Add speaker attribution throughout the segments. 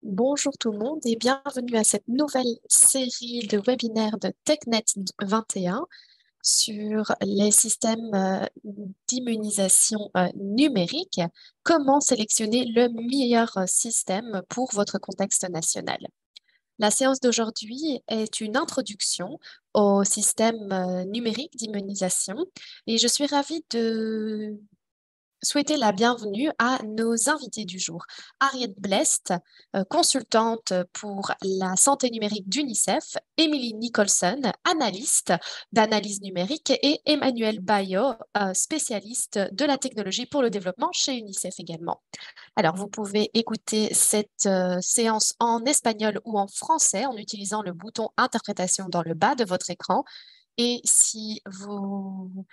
Speaker 1: Bonjour tout le monde et bienvenue à cette nouvelle série de webinaires de TechNet 21 sur les systèmes d'immunisation numérique. Comment sélectionner le meilleur système pour votre contexte national? La séance d'aujourd'hui est une introduction au système numérique d'immunisation et je suis ravie de souhaiter la bienvenue à nos invités du jour. Harriet Blest, consultante pour la santé numérique d'UNICEF, Emily Nicholson, analyste d'analyse numérique, et Emmanuel Bayo, spécialiste de la technologie pour le développement chez UNICEF également. Alors, vous pouvez écouter cette séance en espagnol ou en français en utilisant le bouton interprétation dans le bas de votre écran. Et si vous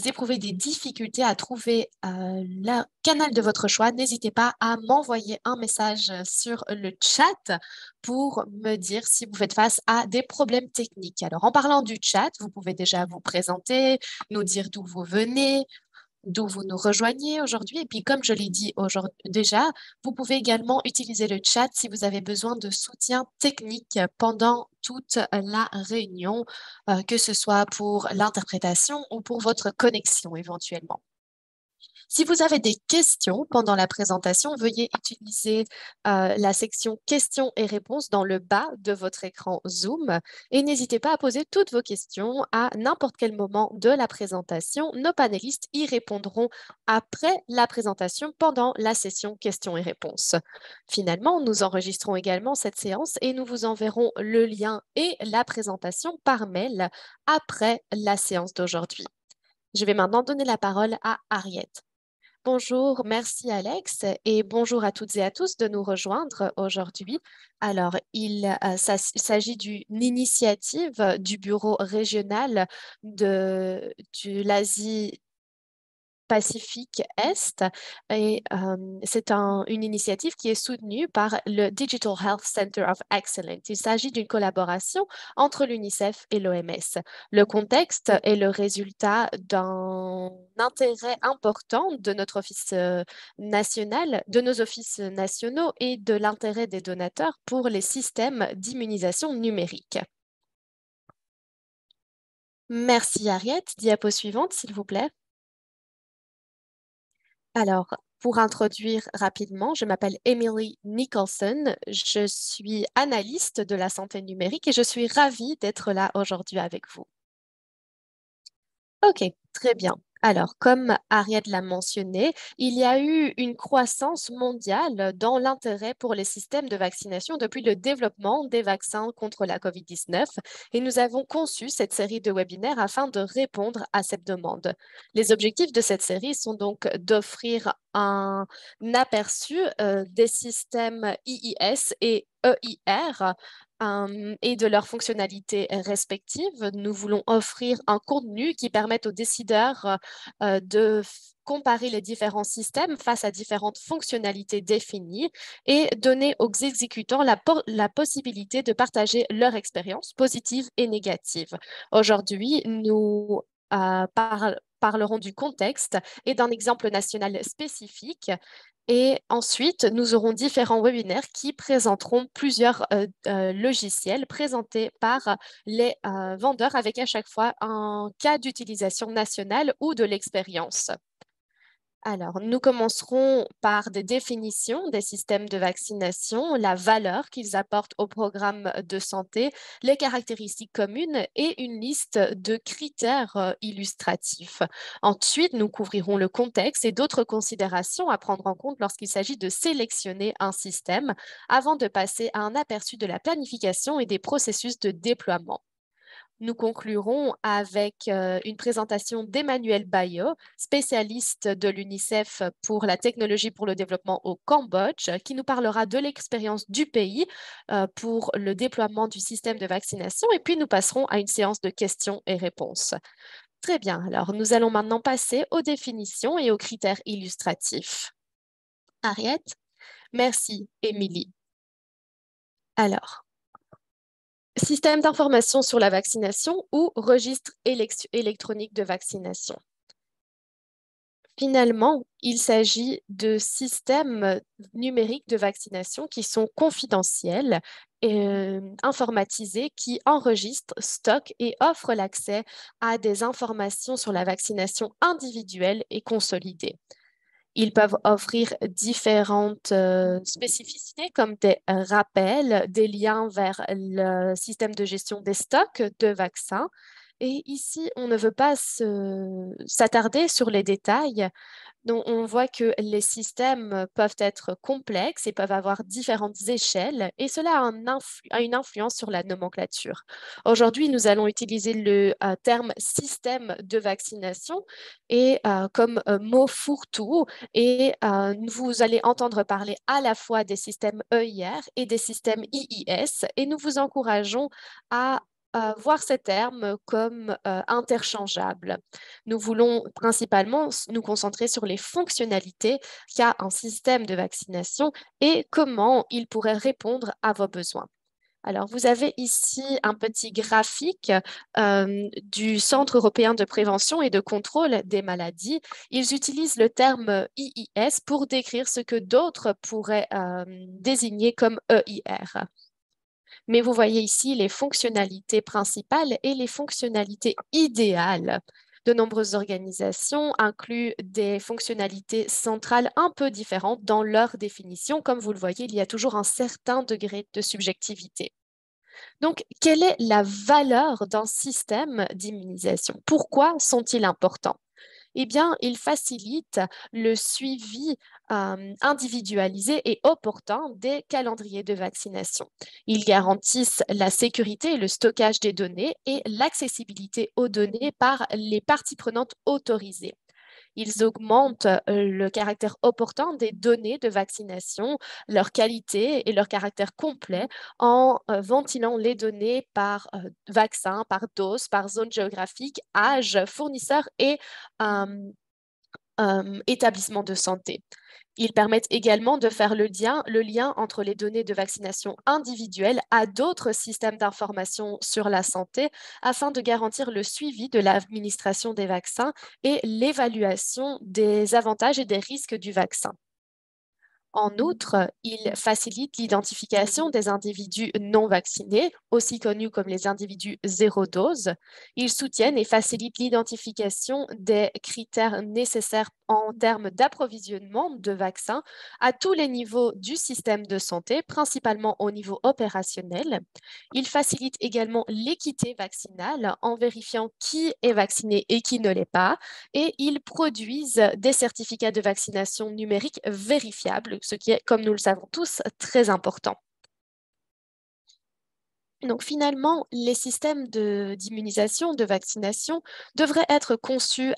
Speaker 1: éprouvez des difficultés à trouver le canal de votre choix, n'hésitez pas à m'envoyer un message sur le chat pour me dire si vous faites face à des problèmes techniques. Alors, en parlant du chat, vous pouvez déjà vous présenter, nous dire d'où vous venez, d'où vous nous rejoignez aujourd'hui. Et puis, comme je l'ai dit déjà, vous pouvez également utiliser le chat si vous avez besoin de soutien technique pendant toute la réunion, que ce soit pour l'interprétation ou pour votre connexion éventuellement. Si vous avez des questions pendant la présentation, veuillez utiliser la section questions et réponses dans le bas de votre écran Zoom et n'hésitez pas à poser toutes vos questions à n'importe quel moment de la présentation. Nos panélistes y répondront après la présentation pendant la session questions et réponses. Finalement, nous enregistrons également cette séance et nous vous enverrons le lien et la présentation par mail après la séance d'aujourd'hui. Je vais maintenant donner la parole à Harriet. Bonjour, merci Alex et bonjour à toutes et à tous de nous rejoindre aujourd'hui. Alors, il s'agit d'une initiative du bureau régional de l'Asie Pacifique Est et c'est une initiative qui est soutenue par le Digital Health Center of Excellence. Il s'agit d'une collaboration entre l'UNICEF et l'OMS. Le contexte est le résultat d'un intérêt important de notre office national, de nos offices nationaux et de l'intérêt des donateurs pour les systèmes d'immunisation numérique. Merci Harriet. Diapo suivante, s'il vous plaît. Alors, pour introduire rapidement, je m'appelle Emily Nicholson, je suis analyste de la santé numérique et je suis ravie d'être là aujourd'hui avec vous. Ok, très bien. Alors, comme Ariette l'a mentionné, il y a eu une croissance mondiale dans l'intérêt pour les systèmes de vaccination depuis le développement des vaccins contre la COVID-19 et nous avons conçu cette série de webinaires afin de répondre à cette demande. Les objectifs de cette série sont donc d'offrir un aperçu des systèmes IIS et EIR et de leurs fonctionnalités respectives. Nous voulons offrir un contenu qui permette aux décideurs de comparer les différents systèmes face à différentes fonctionnalités définies et donner aux exécutants la possibilité de partager leur expérience positive et négative. Aujourd'hui, nous parlerons du contexte et d'un exemple national spécifique et ensuite, nous aurons différents webinaires qui présenteront plusieurs logiciels présentés par les vendeurs avec à chaque fois un cas d'utilisation nationale ou de l'expérience. Alors, nous commencerons par des définitions des systèmes de vaccination, la valeur qu'ils apportent au programme de santé, les caractéristiques communes et une liste de critères illustratifs. Ensuite, nous couvrirons le contexte et d'autres considérations à prendre en compte lorsqu'il s'agit de sélectionner un système avant de passer à un aperçu de la planification et des processus de déploiement. Nous conclurons avec une présentation d'Emmanuel Bayo, spécialiste de l'UNICEF pour la technologie pour le développement au Cambodge, qui nous parlera de l'expérience du pays pour le déploiement du système de vaccination. Et puis, nous passerons à une séance de questions et réponses. Très bien. Alors, nous allons maintenant passer aux définitions et aux critères illustratifs. Ariette? Merci, Émilie. Alors, système d'information sur la vaccination ou registre électronique de vaccination. Finalement, il s'agit de systèmes numériques de vaccination qui sont confidentiels et informatisés, qui enregistrent, stockent et offrent l'accès à des informations sur la vaccination individuelle et consolidée. Ils peuvent offrir différentes spécificités comme des rappels, des liens vers le système de gestion des stocks de vaccins. Et ici, on ne veut pas s'attarder sur les détails. Donc, on voit que les systèmes peuvent être complexes et peuvent avoir différentes échelles, et cela a une influence sur la nomenclature. Aujourd'hui, nous allons utiliser le terme système de vaccination et comme mot fourre-tout, et vous allez entendre parler à la fois des systèmes EIR et des systèmes IIS, et nous vous encourageons à voir ces termes comme interchangeables. Nous voulons principalement nous concentrer sur les fonctionnalités qu'a un système de vaccination et comment il pourrait répondre à vos besoins. Alors, vous avez ici un petit graphique du Centre européen de prévention et de contrôle des maladies. Ils utilisent le terme IIS pour décrire ce que d'autres pourraient désigner comme EIR. Mais vous voyez ici les fonctionnalités principales et les fonctionnalités idéales. De nombreuses organisations incluent des fonctionnalités centrales un peu différentes dans leur définition. Comme vous le voyez, il y a toujours un certain degré de subjectivité. Donc, quelle est la valeur d'un système d'immunisation? Pourquoi sont-ils importants? Eh bien, ils facilitent le suivi individualisé et opportun des calendriers de vaccination. Ils garantissent la sécurité et le stockage des données et l'accessibilité aux données par les parties prenantes autorisées. Ils augmentent le caractère opportun des données de vaccination, leur qualité et leur caractère complet en ventilant les données par vaccin, par dose, par zone géographique, âge, fournisseur et euh, établissement de santé. Ils permettent également de faire le lien entre les données de vaccination individuelles à d'autres systèmes d'information sur la santé afin de garantir le suivi de l'administration des vaccins et l'évaluation des avantages et des risques du vaccin. En outre, il facilite l'identification des individus non vaccinés, aussi connus comme les individus zéro dose. Ils soutiennent et facilitent l'identification des critères nécessaires en termes d'approvisionnement de vaccins à tous les niveaux du système de santé, principalement au niveau opérationnel. Ils facilitent également l'équité vaccinale en vérifiant qui est vacciné et qui ne l'est pas, et ils produisent des certificats de vaccination numériques vérifiables, ce qui est, comme nous le savons tous, très important. Donc finalement, les systèmes d'immunisation, de vaccination devraient être conçus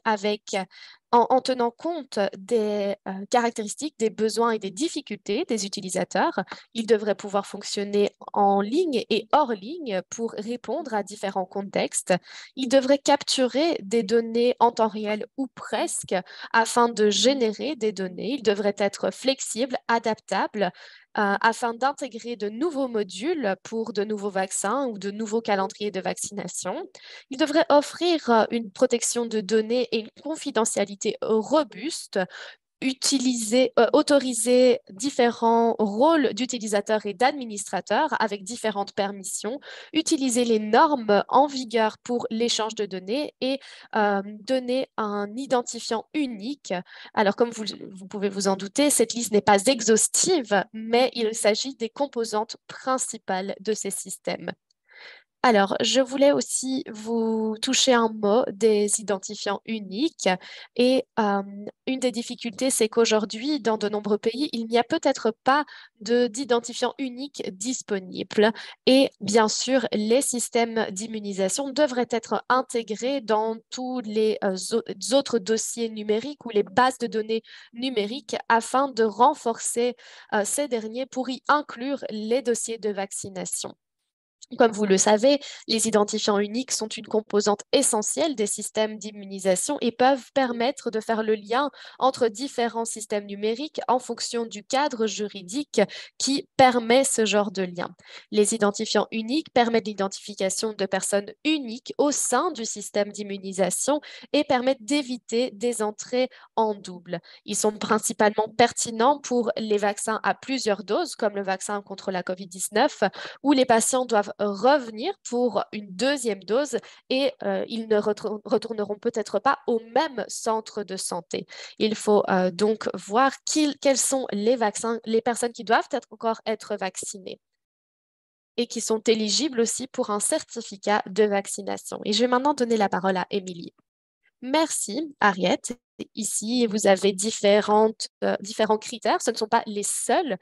Speaker 1: en tenant compte des caractéristiques, des besoins et des difficultés des utilisateurs. Ils devraient pouvoir fonctionner en ligne et hors ligne pour répondre à différents contextes. Ils devraient capturer des données en temps réel ou presque afin de générer des données. Ils devraient être flexibles, adaptables afin d'intégrer de nouveaux modules pour de nouveaux vaccins ou de nouveaux calendriers de vaccination. Il devrait offrir une protection de données et une confidentialité robuste, autoriser différents rôles d'utilisateurs et d'administrateurs avec différentes permissions, utiliser les normes en vigueur pour l'échange de données et donner un identifiant unique. Alors, comme vous pouvez vous en douter, cette liste n'est pas exhaustive, mais il s'agit des composantes principales de ces systèmes. Alors, je voulais aussi vous toucher un mot des identifiants uniques. Et une des difficultés, c'est qu'aujourd'hui, dans de nombreux pays, il n'y a peut-être pas d'identifiant unique disponible. Et bien sûr, les systèmes d'immunisation devraient être intégrés dans tous les autres dossiers numériques ou les bases de données numériques afin de renforcer ces derniers pour y inclure les dossiers de vaccination. Comme vous le savez, les identifiants uniques sont une composante essentielle des systèmes d'immunisation et peuvent permettre de faire le lien entre différents systèmes numériques en fonction du cadre juridique qui permet ce genre de lien. Les identifiants uniques permettent l'identification de personnes uniques au sein du système d'immunisation et permettent d'éviter des entrées en double. Ils sont principalement pertinents pour les vaccins à plusieurs doses, comme le vaccin contre la COVID-19, où les patients doivent revenir pour une deuxième dose et ils ne retourneront peut-être pas au même centre de santé. Il faut donc voir quels sont les vaccins, les personnes qui doivent encore être vaccinées et qui sont éligibles aussi pour un certificat de vaccination. Et je vais maintenant donner la parole à Émilie. Merci, Ariette. Ici, vous avez différents critères. Ce ne sont pas les seuls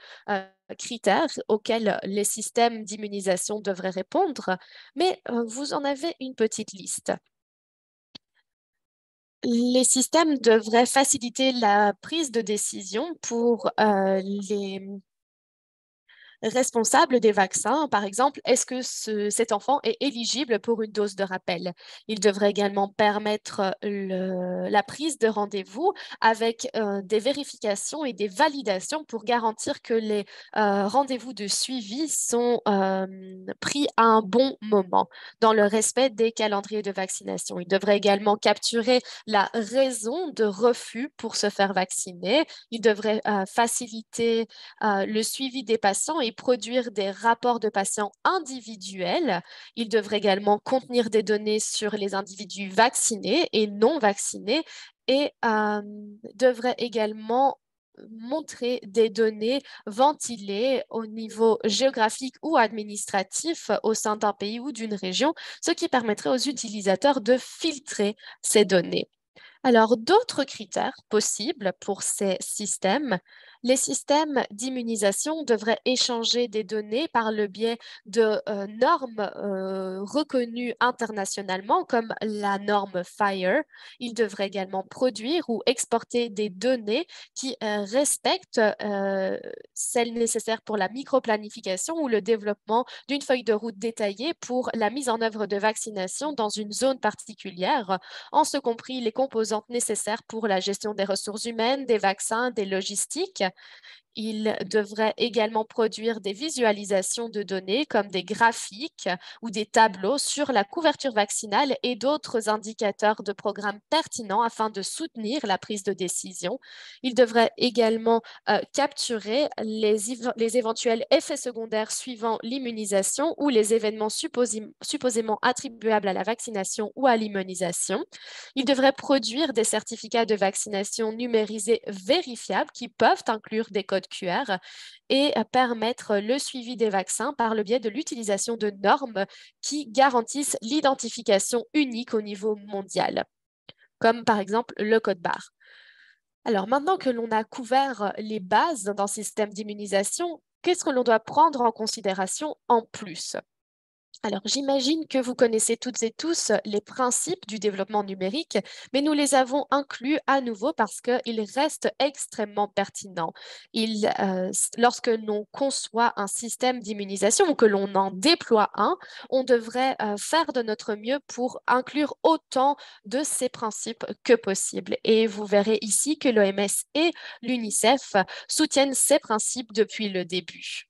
Speaker 1: critères auxquels les systèmes d'immunisation devraient répondre, mais vous en avez une petite liste. Les systèmes devraient faciliter la prise de décision pour les responsable des vaccins, par exemple, est-ce que cet enfant est éligible pour une dose de rappel? Il devrait également permettre la prise de rendez-vous avec des vérifications et des validations pour garantir que les rendez-vous de suivi sont pris à un bon moment dans le respect des calendriers de vaccination. Il devrait également capturer la raison de refus pour se faire vacciner. Il devrait faciliter le suivi des patients et produire des rapports de patients individuels. Il devrait également contenir des données sur les individus vaccinés et non vaccinés et devrait également montrer des données ventilées au niveau géographique ou administratif au sein d'un pays ou d'une région, ce qui permettrait aux utilisateurs de filtrer ces données. Alors, d'autres critères possibles pour ces systèmes, les systèmes d'immunisation devraient échanger des données par le biais de normes reconnues internationalement, comme la norme FHIR. Ils devraient également produire ou exporter des données qui respectent celles nécessaires pour la microplanification ou le développement d'une feuille de route détaillée pour la mise en œuvre de vaccination dans une zone particulière, en ce compris les composantes nécessaires pour la gestion des ressources humaines, des vaccins, des logistiques. Il devrait également produire des visualisations de données comme des graphiques ou des tableaux sur la couverture vaccinale et d'autres indicateurs de programmes pertinents afin de soutenir la prise de décision. Il devrait également capturer les éventuels effets secondaires suivant l'immunisation ou les événements supposément attribuables à la vaccination ou à l'immunisation. Il devrait produire des certificats de vaccination numérisés vérifiables qui peuvent inclure des codes QR et permettre le suivi des vaccins par le biais de l'utilisation de normes qui garantissent l'identification unique au niveau mondial, comme par exemple le code barre. Alors maintenant que l'on a couvert les bases d'un système d'immunisation, qu'est-ce que l'on doit prendre en considération en plus? Alors, j'imagine que vous connaissez toutes et tous les principes du développement numérique, mais nous les avons inclus à nouveau parce qu'ils restent extrêmement pertinents. Lorsque l'on conçoit un système d'immunisation ou que l'on en déploie un, on devrait faire de notre mieux pour inclure autant de ces principes que possible. Et vous verrez ici que l'OMS et l'UNICEF soutiennent ces principes depuis le début.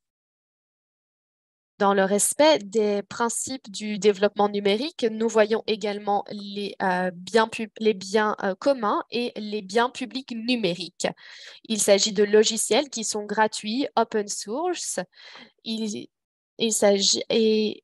Speaker 1: Dans le respect des principes du développement numérique, nous voyons également les biens communs et les biens publics numériques. Il s'agit de logiciels qui sont gratuits, open source. Il, il s'agit, et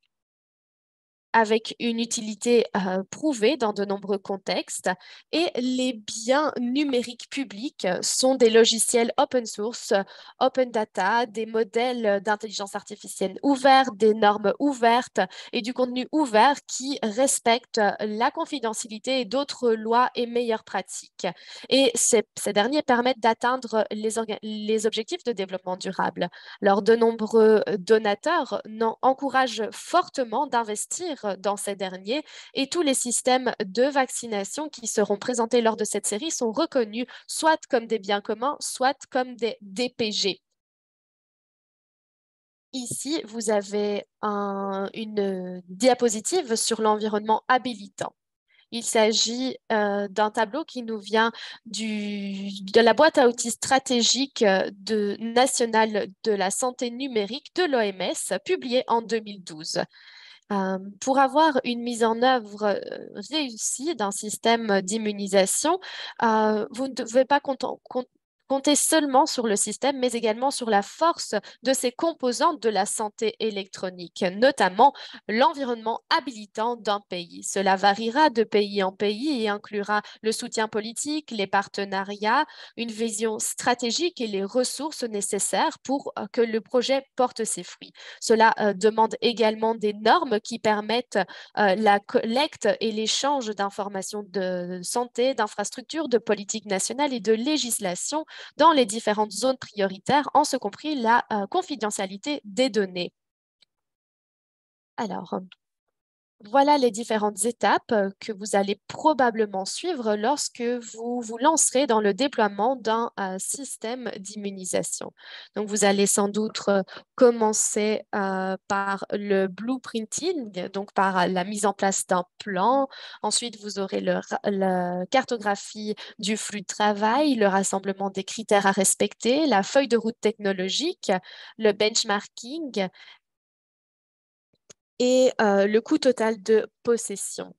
Speaker 1: avec une utilité prouvée dans de nombreux contextes. Et les biens numériques publics sont des logiciels open source, open data, des modèles d'intelligence artificielle ouverts, des normes ouvertes et du contenu ouvert qui respectent la confidentialité et d'autres lois et meilleures pratiques. Et ces derniers permettent d'atteindre les objectifs de développement durable. Alors, de nombreux donateurs encouragent fortement d'investir dans ces derniers et tous les systèmes de vaccination qui seront présentés lors de cette série sont reconnus soit comme des biens communs, soit comme des DPG. Ici, vous avez une diapositive sur l'environnement habilitant. Il s'agit d'un tableau qui nous vient de la boîte à outils stratégique nationale de la santé numérique de l'OMS, publiée en 2012. Pour avoir une mise en œuvre réussie d'un système d'immunisation, vous ne devez pas compter seulement sur le système, mais également sur la force de ses composantes de la santé électronique, notamment l'environnement habilitant d'un pays. Cela variera de pays en pays et inclura le soutien politique, les partenariats, une vision stratégique et les ressources nécessaires pour que le projet porte ses fruits. Cela demande également des normes qui permettent la collecte et l'échange d'informations de santé, d'infrastructures, de politique nationale et de législation dans les différentes zones prioritaires, en ce compris la confidentialité des données. Alors, voilà les différentes étapes que vous allez probablement suivre lorsque vous vous lancerez dans le déploiement d'un système d'immunisation. Donc, vous allez sans doute commencer par le blueprinting, donc par la mise en place d'un plan. Ensuite, vous aurez la cartographie du flux de travail, le rassemblement des critères à respecter, la feuille de route technologique, le benchmarking et le coût total de possession.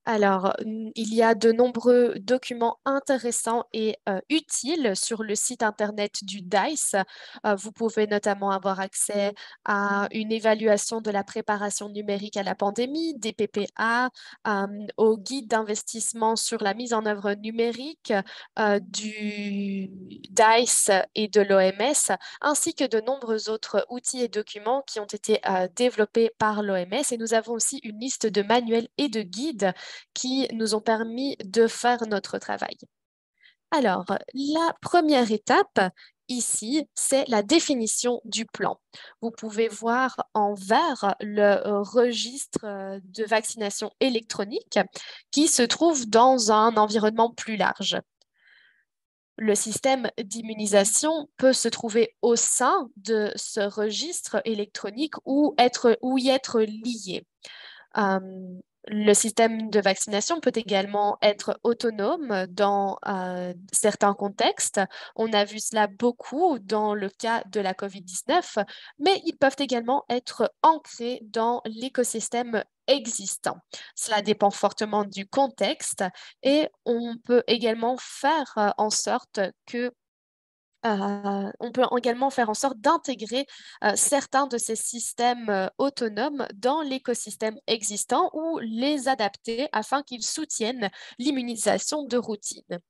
Speaker 1: Alors, il y a de nombreux documents intéressants et utiles sur le site internet du DICE. Vous pouvez notamment avoir accès à une évaluation de la préparation numérique à la pandémie, des PPA, au guide d'investissement sur la mise en œuvre numérique du DICE et de l'OMS, ainsi que de nombreux autres outils et documents qui ont été développés par l'OMS. Et nous avons aussi une liste de manuels et de guides qui nous ont permis de faire notre travail. Alors, la première étape ici, c'est la définition du plan. Vous pouvez voir en vert le registre de vaccination électronique qui se trouve dans un environnement plus large. Le système d'immunisation peut se trouver au sein de ce registre électronique ou y être lié. Euh, le système de vaccination peut également être autonome dans certains contextes. On a vu cela beaucoup dans le cas de la COVID-19, mais ils peuvent également être ancrés dans l'écosystème existant. Cela dépend fortement du contexte et on peut également faire en sorte que on peut également faire en sorte d'intégrer certains de ces systèmes autonomes dans l'écosystème existant ou les adapter afin qu'ils soutiennent l'immunisation de routine.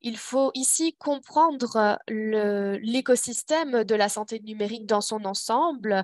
Speaker 1: Il faut ici comprendre l'écosystème de la santé numérique dans son ensemble.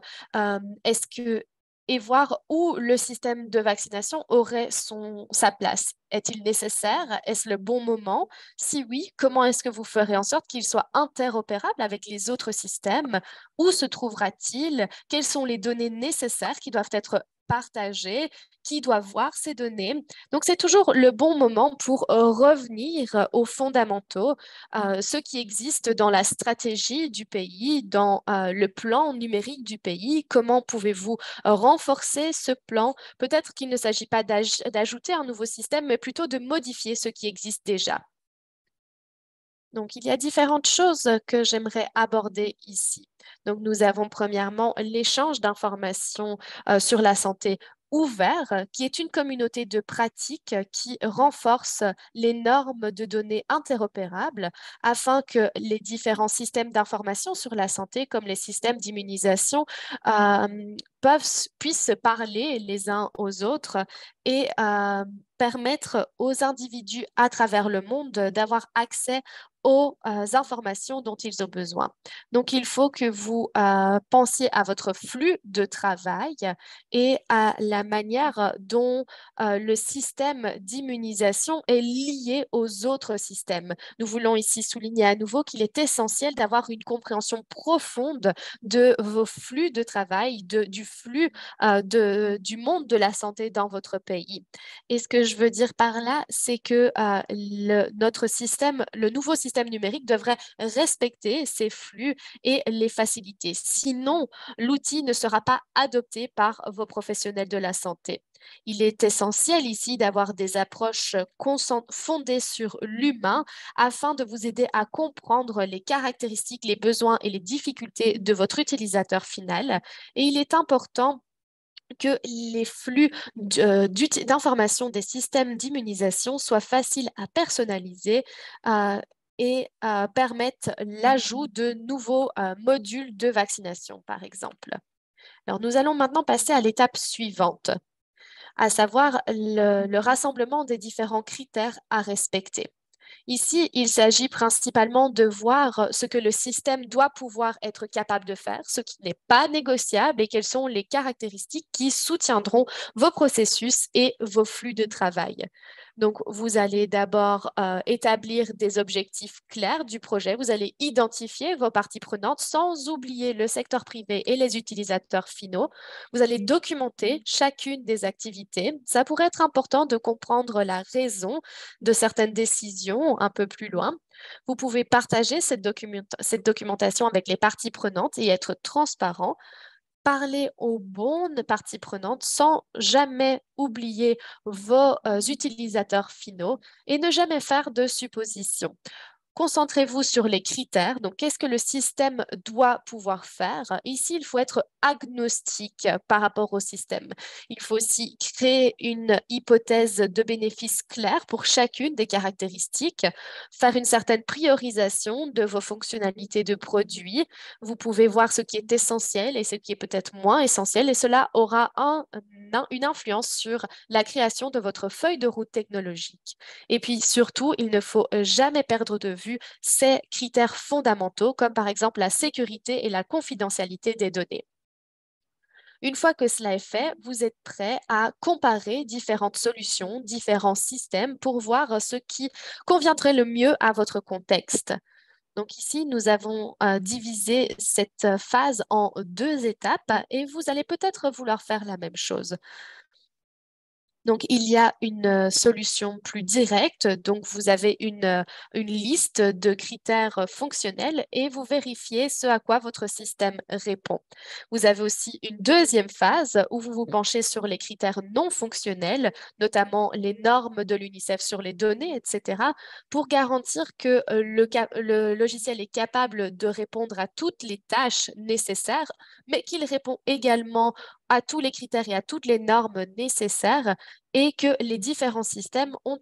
Speaker 1: Et voir où le système de vaccination aurait sa place. Est-il nécessaire? Est-ce le bon moment? Si oui, comment est-ce que vous ferez en sorte qu'il soit interopérable avec les autres systèmes? Où se trouvera-t-il? Quelles sont les données nécessaires qui doivent être partagées? Qui doit voir ces données? Donc, c'est toujours le bon moment pour revenir aux fondamentaux, ce qui existe dans la stratégie du pays, dans le plan numérique du pays. Comment pouvez-vous renforcer ce plan? Peut-être qu'il ne s'agit pas d'ajouter un nouveau système, mais plutôt de modifier ce qui existe déjà. Donc, il y a différentes choses que j'aimerais aborder ici. Donc, nous avons premièrement l'échange d'informations sur la santé ouvert, qui est une communauté de pratiques qui renforce les normes de données interopérables afin que les différents systèmes d'information sur la santé, comme les systèmes d'immunisation, puissent se parler les uns aux autres et permettre aux individus à travers le monde d'avoir accès aux informations dont ils ont besoin. Donc, il faut que vous pensiez à votre flux de travail et à la manière dont le système d'immunisation est lié aux autres systèmes. Nous voulons ici souligner à nouveau qu'il est essentiel d'avoir une compréhension profonde de vos flux de travail, du flux du monde de la santé dans votre pays. Et ce que je veux dire par là, c'est que notre système, le nouveau système système numérique devrait respecter ces flux et les faciliter. Sinon, l'outil ne sera pas adopté par vos professionnels de la santé. Il est essentiel ici d'avoir des approches fondées sur l'humain afin de vous aider à comprendre les caractéristiques, les besoins et les difficultés de votre utilisateur final. Et il est important que les flux d'informations des systèmes d'immunisation soient faciles à personnaliser euh, et permettent l'ajout de nouveaux modules de vaccination, par exemple. Alors, nous allons maintenant passer à l'étape suivante, à savoir le rassemblement des différents critères à respecter. Ici, il s'agit principalement de voir ce que le système doit pouvoir être capable de faire, ce qui n'est pas négociable et quelles sont les caractéristiques qui soutiendront vos processus et vos flux de travail. Donc, vous allez d'abord établir des objectifs clairs du projet. Vous allez identifier vos parties prenantes sans oublier le secteur privé et les utilisateurs finaux. Vous allez documenter chacune des activités. Ça pourrait être important de comprendre la raison de certaines décisions un peu plus loin. Vous pouvez partager cette documentation avec les parties prenantes et être transparent. Parler aux bonnes parties prenantes sans jamais oublier vos utilisateurs finaux et ne jamais faire de suppositions. Concentrez-vous sur les critères. Donc, qu'est-ce que le système doit pouvoir faire? Ici, il faut être agnostique par rapport au système. Il faut aussi créer une hypothèse de bénéfice claire pour chacune des caractéristiques, faire une certaine priorisation de vos fonctionnalités de produits. Vous pouvez voir ce qui est essentiel et ce qui est peut-être moins essentiel, et cela aura une influence sur la création de votre feuille de route technologique. Et puis surtout, il ne faut jamais perdre de vue ces critères fondamentaux, comme par exemple la sécurité et la confidentialité des données. Une fois que cela est fait, vous êtes prêt à comparer différentes solutions, différents systèmes pour voir ce qui conviendrait le mieux à votre contexte. Donc ici, nous avons divisé cette phase en deux étapes et vous allez peut-être vouloir faire la même chose. Donc, il y a une solution plus directe. Donc, vous avez une liste de critères fonctionnels et vous vérifiez ce à quoi votre système répond. Vous avez aussi une deuxième phase où vous vous penchez sur les critères non fonctionnels, notamment les normes de l'UNICEF sur les données, etc., pour garantir que le logiciel est capable de répondre à toutes les tâches nécessaires, mais qu'il répond également à tous les critères et à toutes les normes nécessaires et que les différents systèmes ont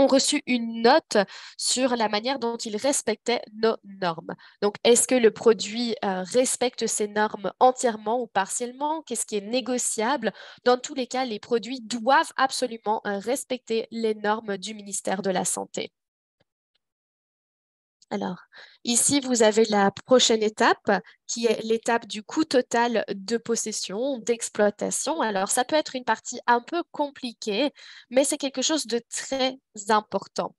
Speaker 1: reçu une note sur la manière dont ils respectaient nos normes. Donc, est-ce que le produit respecte ces normes entièrement ou partiellement? Qu'est-ce qui est négociable? Dans tous les cas, les produits doivent absolument respecter les normes du ministère de la Santé. Alors, ici, vous avez la prochaine étape qui est l'étape du coût total de possession, d'exploitation. Alors, ça peut être une partie un peu compliquée, mais c'est quelque chose de très important.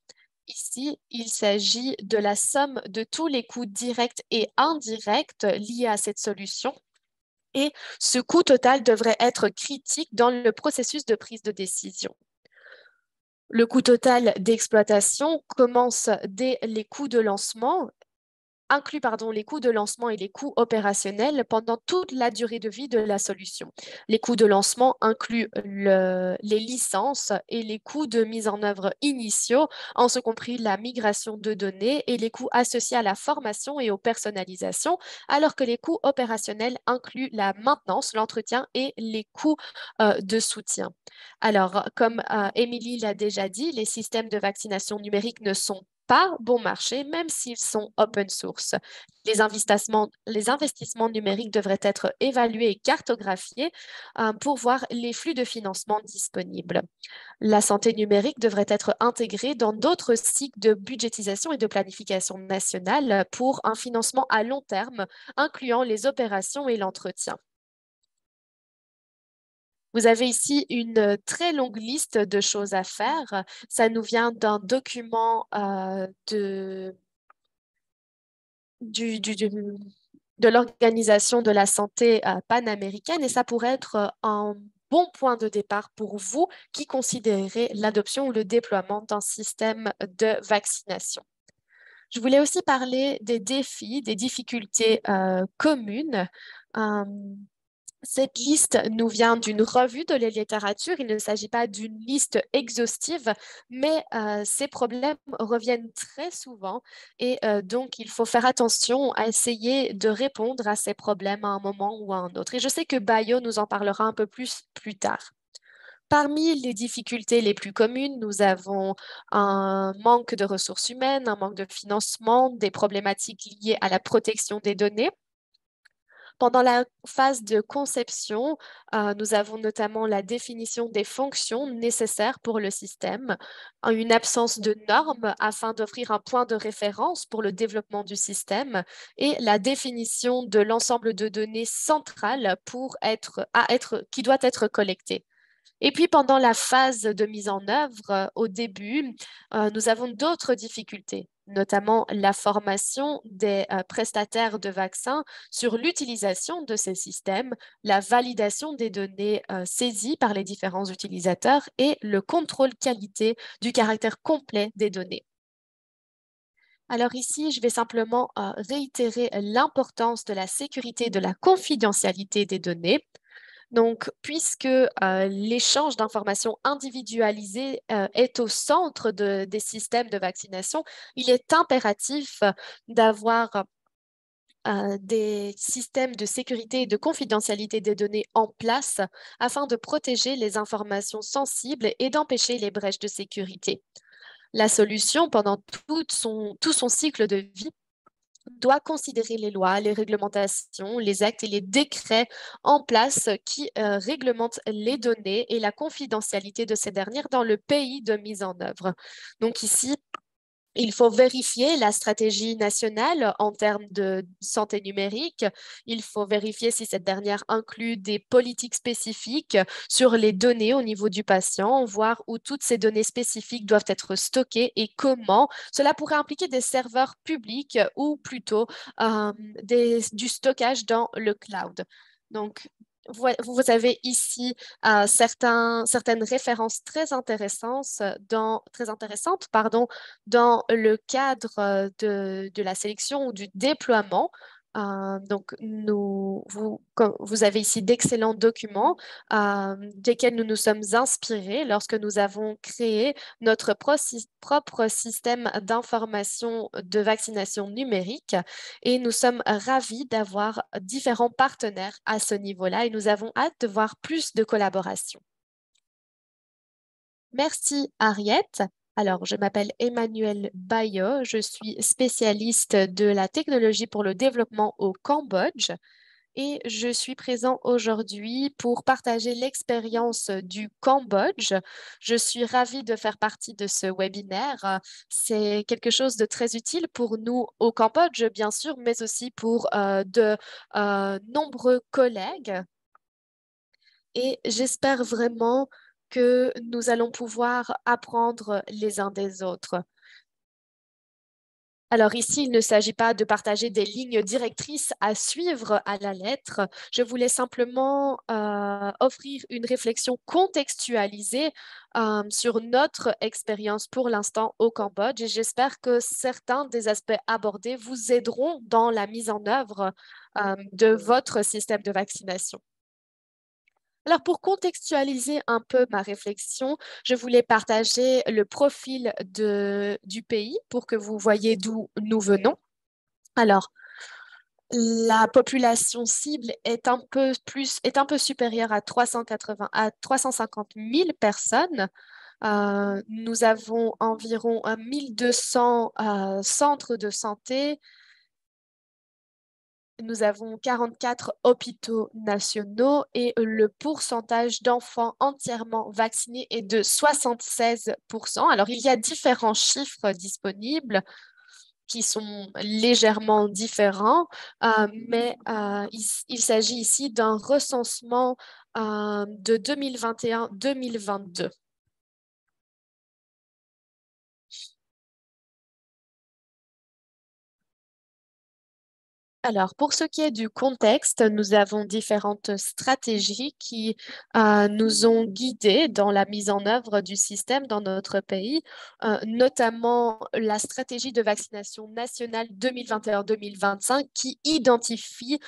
Speaker 1: Ici, il s'agit de la somme de tous les coûts directs et indirects liés à cette solution. Et ce coût total devrait être critique dans le processus de prise de décision. Le coût total d'exploitation commence dès les coûts de lancement inclut les coûts de lancement et les coûts opérationnels pendant toute la durée de vie de la solution. Les coûts de lancement incluent les licences et les coûts de mise en œuvre initiaux, en ce compris la migration de données et les coûts associés à la formation et aux personnalisations, alors que les coûts opérationnels incluent la maintenance, l'entretien et les coûts de soutien. Alors, comme Émilie l'a déjà dit, les systèmes de vaccination numérique ne sont pas bon marché, même s'ils sont open source. Les investissements numériques devraient être évalués et cartographiés pour voir les flux de financement disponibles. La santé numérique devrait être intégrée dans d'autres cycles de budgétisation et de planification nationale pour un financement à long terme, incluant les opérations et l'entretien. Vous avez ici une très longue liste de choses à faire. Ça nous vient d'un document de l'Organisation de la santé panaméricaine et ça pourrait être bon point de départ pour vous qui considérez l'adoption ou le déploiement d'un système de vaccination. Je voulais aussi parler des défis, des difficultés communes. Euh, cette liste nous vient d'une revue de la littérature. Il ne s'agit pas d'une liste exhaustive, mais ces problèmes reviennent très souvent et donc il faut faire attention à essayer de répondre à ces problèmes à un moment ou à un autre. Et je sais que Bayo nous en parlera un peu plus tard. Parmi les difficultés les plus communes, nous avons un manque de ressources humaines, un manque de financement, des problématiques liées à la protection des données. Pendant la phase de conception, nous avons notamment la définition des fonctions nécessaires pour le système, une absence de normes afin d'offrir un point de référence pour le développement du système et la définition de l'ensemble de données centrales qui doit être collectées. Et puis pendant la phase de mise en œuvre, au début, nous avons d'autres difficultés, notamment la formation des prestataires de vaccins sur l'utilisation de ces systèmes, la validation des données saisies par les différents utilisateurs et le contrôle qualité du caractère complet des données. Alors ici, je vais simplement réitérer l'importance de la sécurité et de la confidentialité des données. Donc, puisque l'échange d'informations individualisées est au centre des systèmes de vaccination, il est impératif d'avoir des systèmes de sécurité et de confidentialité des données en place afin de protéger les informations sensibles et d'empêcher les brèches de sécurité. La solution, pendant tout son cycle de vie, doit considérer les lois, les réglementations, les actes et les décrets en place qui réglementent les données et la confidentialité de ces dernières dans le pays de mise en œuvre. Donc ici, il faut vérifier la stratégie nationale en termes de santé numérique. Il faut vérifier si cette dernière inclut des politiques spécifiques sur les données au niveau du patient, voir où toutes ces données spécifiques doivent être stockées et comment. Cela pourrait impliquer des serveurs publics ou plutôt du stockage dans le cloud. Donc, vous avez ici certaines références très intéressantes, pardon, dans le cadre de la sélection ou du déploiement. Donc, vous avez ici d'excellents documents desquels nous nous sommes inspirés lorsque nous avons créé notre propre système d'information de vaccination numérique et nous sommes ravis d'avoir différents partenaires à ce niveau-là et nous avons hâte de voir plus de collaboration. Merci, Ariette. Alors, je m'appelle Emmanuelle Bayo, je suis spécialiste de la technologie pour le développement au Cambodge et je suis présent aujourd'hui pour partager l'expérience du Cambodge. Je suis ravie de faire partie de ce webinaire. C'est quelque chose de très utile pour nous au Cambodge, bien sûr, mais aussi pour de nombreux collègues et j'espère vraiment que nous allons pouvoir apprendre les uns des autres. Alors ici, il ne s'agit pas de partager des lignes directrices à suivre à la lettre. Je voulais simplement offrir une réflexion contextualisée sur notre expérience pour l'instant au Cambodge et j'espère que certains des aspects abordés vous aideront dans la mise en œuvre de votre système de vaccination. Alors, pour contextualiser un peu ma réflexion, je voulais partager le profil du pays pour que vous voyez d'où nous venons. Alors, la population cible est un peu supérieure à 350 000 personnes. Nous avons environ 1200 centres de santé. Nous avons 44 hôpitaux nationaux et le pourcentage d'enfants entièrement vaccinés est de 76%. Alors, il y a différents chiffres disponibles qui sont légèrement différents, mais il s'agit ici d'un recensement de 2021-2022. Alors, pour ce qui est du contexte, nous avons différentes stratégies qui nous ont guidés dans la mise en œuvre du système dans notre pays, notamment la stratégie de vaccination nationale 2021-2025 qui identifie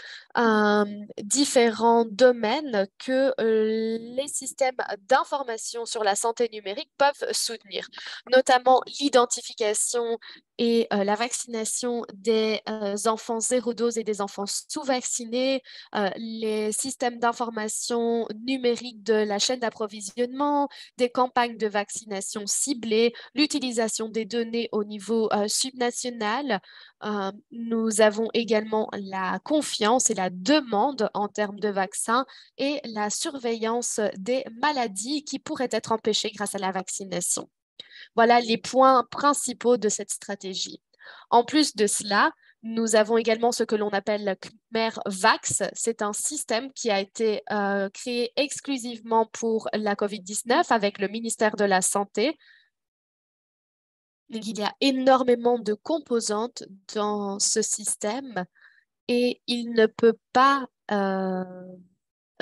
Speaker 1: différents domaines que les systèmes d'information sur la santé numérique peuvent soutenir, notamment l'identification et la vaccination des enfants zéro dose et des enfants sous-vaccinés, les systèmes d'information numérique de la chaîne d'approvisionnement, des campagnes de vaccination ciblées, l'utilisation des données au niveau subnational. Nous avons également la confiance et la demande en termes de vaccins et la surveillance des maladies qui pourraient être empêchées grâce à la vaccination. Voilà les points principaux de cette stratégie. En plus de cela, nous avons également ce que l'on appelle le Khmer Vax. C'est un système qui a été créé exclusivement pour la COVID-19 avec le ministère de la Santé. Il y a énormément de composantes dans ce système et il ne peut pas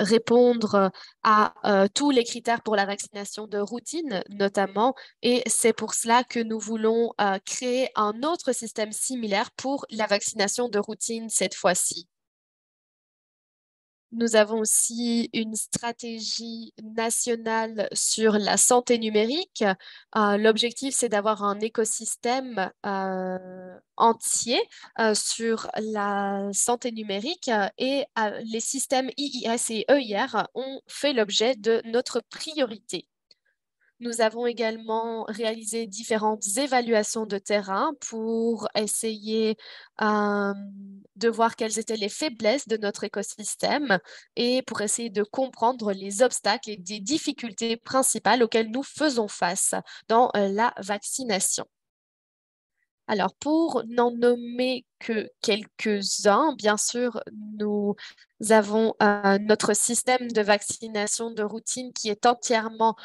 Speaker 1: répondre à tous les critères pour la vaccination de routine, notamment, et c'est pour cela que nous voulons créer un autre système similaire pour la vaccination de routine cette fois-ci. Nous avons aussi une stratégie nationale sur la santé numérique. L'objectif, c'est d'avoir un écosystème entier sur la santé numérique et les systèmes IIS et EIR ont fait l'objet de notre priorité. Nous avons également réalisé différentes évaluations de terrain pour essayer de voir quelles étaient les faiblesses de notre écosystème et pour essayer de comprendre les obstacles et des difficultés principales auxquelles nous faisons face dans la vaccination. Alors, pour n'en nommer que quelques-uns, bien sûr, nous avons notre système de vaccination de routine qui est entièrement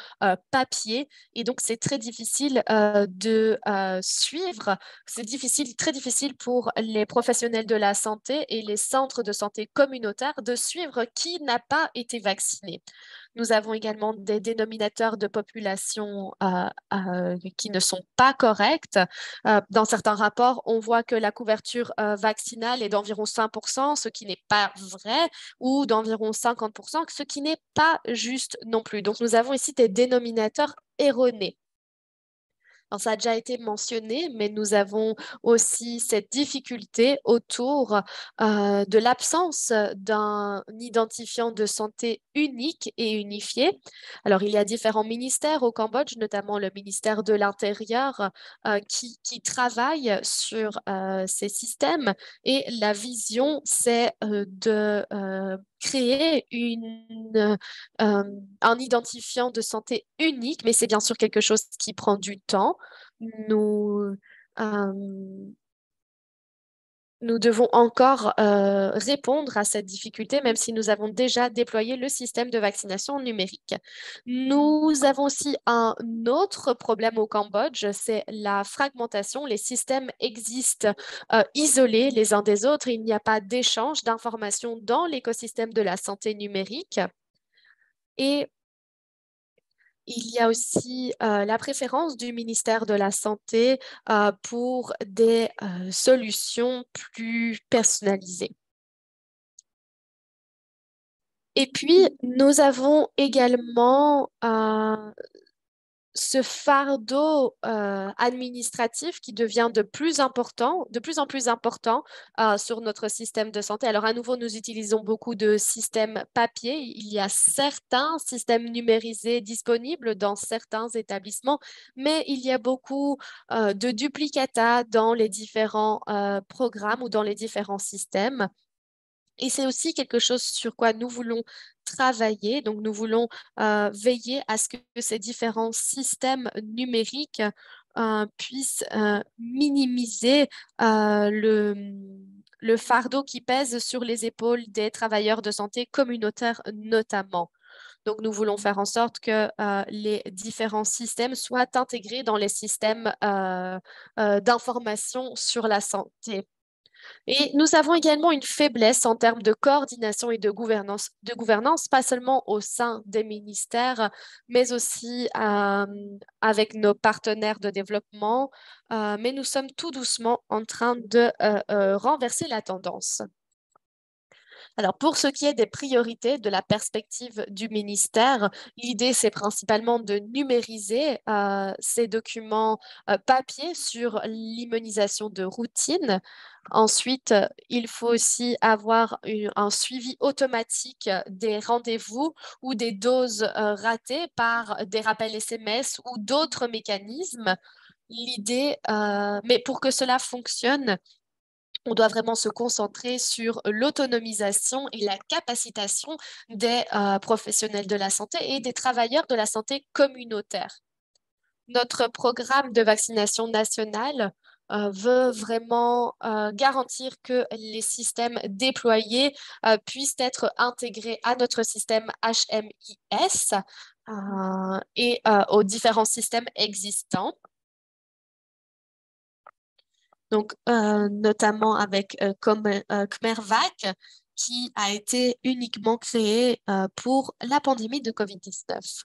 Speaker 1: papier et donc c'est très difficile de suivre. C'est difficile, très difficile pour les professionnels de la santé et les centres de santé communautaires de suivre qui n'a pas été vacciné. Nous avons également des dénominateurs de population qui ne sont pas corrects. Dans certains rapports, on voit que la couverture vaccinale est d'environ 5%, ce qui n'est pas vrai, ou d'environ 50%, ce qui n'est pas juste non plus. Donc, nous avons ici des dénominateurs erronés. Alors, ça a déjà été mentionné, mais nous avons aussi cette difficulté autour de l'absence d'un identifiant de santé unique et unifié. Alors, il y a différents ministères au Cambodge, notamment le ministère de l'Intérieur, qui travaille sur ces systèmes. Et la vision, c'est de créer un identifiant de santé unique, mais c'est bien sûr quelque chose qui prend du temps. Nous, euh, nous devons encore répondre à cette difficulté, même si nous avons déjà déployé le système de vaccination numérique. Nous avons aussi un autre problème au Cambodge, c'est la fragmentation. Les systèmes existent isolés les uns des autres. Il n'y a pas d'échange d'informations dans l'écosystème de la santé numérique. Et il y a aussi la préférence du ministère de la Santé pour des solutions plus personnalisées. Et puis, nous avons également ce fardeau administratif qui devient de plus en plus important sur notre système de santé. Alors, à nouveau, nous utilisons beaucoup de systèmes papier. Il y a certains systèmes numérisés disponibles dans certains établissements, mais il y a beaucoup de duplicata dans les différents programmes ou dans les différents systèmes. Et c'est aussi quelque chose sur quoi nous voulons travailler. Donc, nous voulons veiller à ce que ces différents systèmes numériques puissent minimiser le fardeau qui pèse sur les épaules des travailleurs de santé communautaires notamment. Donc, nous voulons faire en sorte que les différents systèmes soient intégrés dans les systèmes d'information sur la santé. Et nous avons également une faiblesse en termes de coordination et de gouvernance, pas seulement au sein des ministères, mais aussi avec nos partenaires de développement. Mais nous sommes tout doucement en train de renverser la tendance. Alors, pour ce qui est des priorités de la perspective du ministère, l'idée, c'est principalement de numériser ces documents papier sur l'immunisation de routine. Ensuite, il faut aussi avoir un suivi automatique des rendez-vous ou des doses ratées par des rappels SMS ou d'autres mécanismes. L'idée, mais pour que cela fonctionne, on doit vraiment se concentrer sur l'autonomisation et la capacitation des professionnels de la santé et des travailleurs de la santé communautaire. Notre programme de vaccination nationale veut vraiment garantir que les systèmes déployés puissent être intégrés à notre système HMIS et aux différents systèmes existants. Donc, notamment avec Khmervac, qui a été uniquement créé pour la pandémie de COVID-19.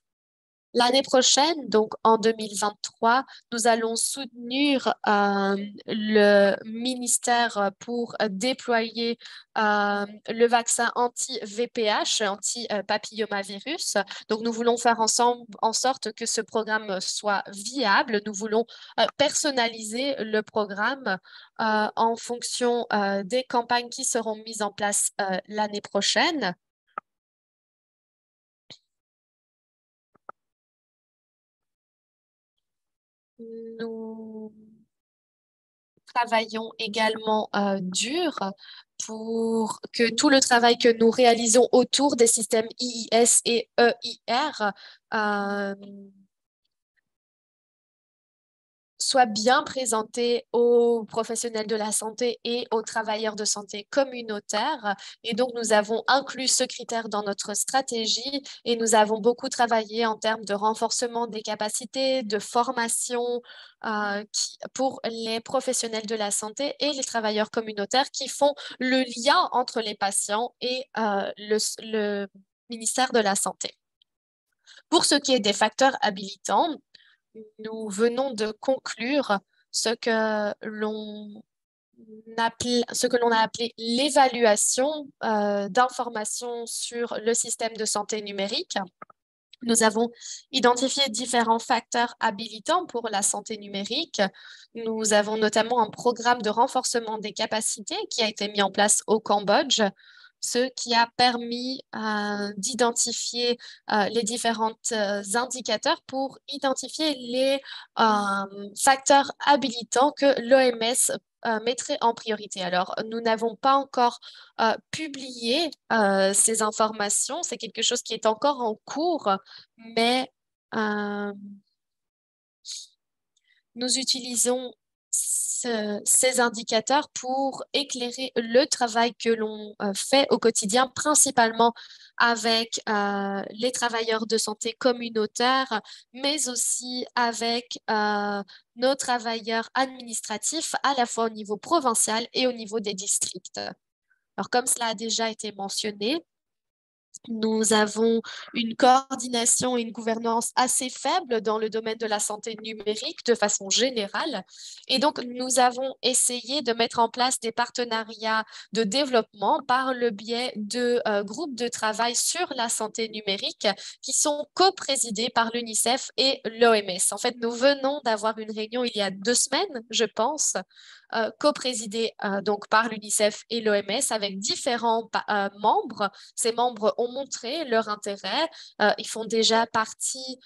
Speaker 1: L'année prochaine, donc en 2023, nous allons soutenir le ministère pour déployer le vaccin anti-VPH, anti-papillomavirus. Donc, nous voulons faire ensemble en sorte que ce programme soit viable. Nous voulons personnaliser le programme en fonction des campagnes qui seront mises en place l'année prochaine. Nous travaillons également dur pour que tout le travail que nous réalisons autour des systèmes IIS et EIR euh, soit bien présenté aux professionnels de la santé et aux travailleurs de santé communautaires. Et donc, nous avons inclus ce critère dans notre stratégie et nous avons beaucoup travaillé en termes de renforcement des capacités, de formation pour les professionnels de la santé et les travailleurs communautaires qui font le lien entre les patients et le ministère de la Santé. Pour ce qui est des facteurs habilitants, nous venons de conclure ce que ce que l'on a appelé l'évaluation d'informations sur le système de santé numérique. Nous avons identifié différents facteurs habilitants pour la santé numérique. Nous avons notamment un programme de renforcement des capacités qui a été mis en place au Cambodge, ce qui a permis d'identifier les différents indicateurs pour identifier les facteurs habilitants que l'OMS mettrait en priorité. Alors, nous n'avons pas encore publié ces informations. C'est quelque chose qui est encore en cours, mais euh, nous utilisons ces indicateurs pour éclairer le travail que l'on fait au quotidien, principalement avec les travailleurs de santé communautaires, mais aussi avec nos travailleurs administratifs, à la fois au niveau provincial et au niveau des districts. Alors, comme cela a déjà été mentionné, nous avons une coordination et une gouvernance assez faible dans le domaine de la santé numérique de façon générale. Et donc, nous avons essayé de mettre en place des partenariats de développement par le biais de groupes de travail sur la santé numérique qui sont co-présidés par l'UNICEF et l'OMS. En fait, nous venons d'avoir une réunion il y a 2 semaines, je pense, co-présidée donc par l'UNICEF et l'OMS avec différents membres. Ces membres ont montré leur intérêt. Ils font déjà partie